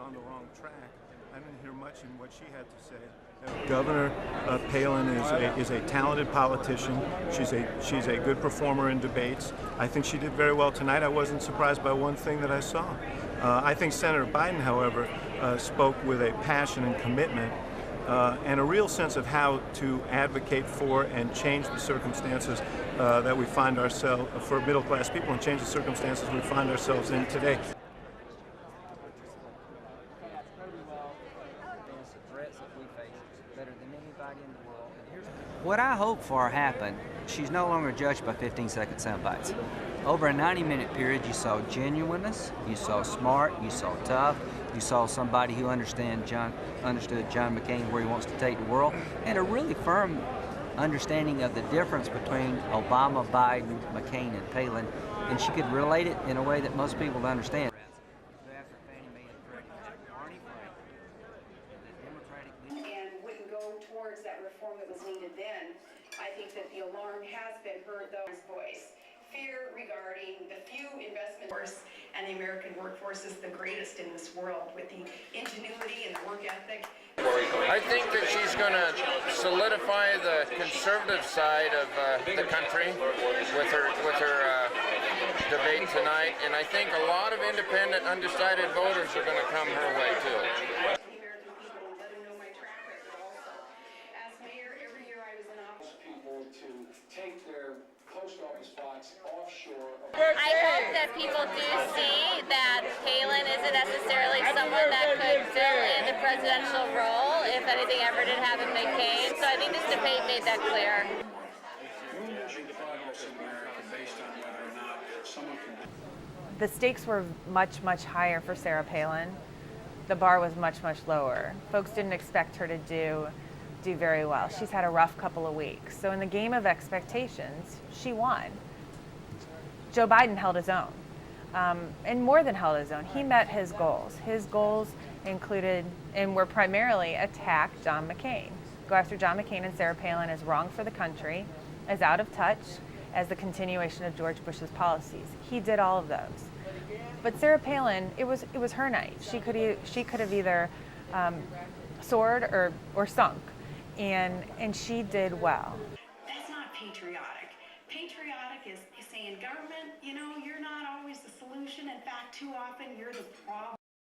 on the wrong track. I didn't hear much in what she had to say. Governor Palin is a talented politician. She's a good performer in debates. I think she did very well tonight. I wasn't surprised by one thing that I saw. I think Senator Biden, however, spoke with a passion and commitment and a real sense of how to advocate for and change the circumstances that we find ourselves, for middle-class people, and change the circumstances we find ourselves in today. What I hope for happened, she's no longer judged by 15-second sound bites. Over a 90-minute period, you saw genuineness, you saw smart, you saw tough, you saw somebody who understood John McCain, where he wants to take the world, and a really firm understanding of the difference between Obama, Biden, McCain, and Palin, and she could relate it in a way that most people understand. And wouldn't go towards that reform that was needed then. I think that the alarm has been heard, though, his voice. Fear regarding the few investment force, and the American workforce is the greatest in this world with the ingenuity and the work ethic. I think that she's going to solidify the conservative side of the country with her debate tonight, and I think a lot of independent, undecided voters are going to come her way too. Take their post office box offshore. I hope that people do see that Palin isn't necessarily someone that could fill in the presidential role if anything ever did happen to McCain. So I think this debate made that clear. The stakes were much, much higher for Sarah Palin. The bar was much, much lower. Folks didn't expect her to do very well. She's had a rough couple of weeks. So in the game of expectations, she won. Joe Biden held his own, and more than held his own. He met his goals. His goals included, and were primarily, attack John McCain. Go after John McCain and Sarah Palin as wrong for the country, as out of touch, as the continuation of George Bush's policies. He did all of those. But Sarah Palin, it was her night. She could have either soared or sunk. And she did well. That's not patriotic. Patriotic is saying, government, you're not always the solution. In fact, too often you're the problem.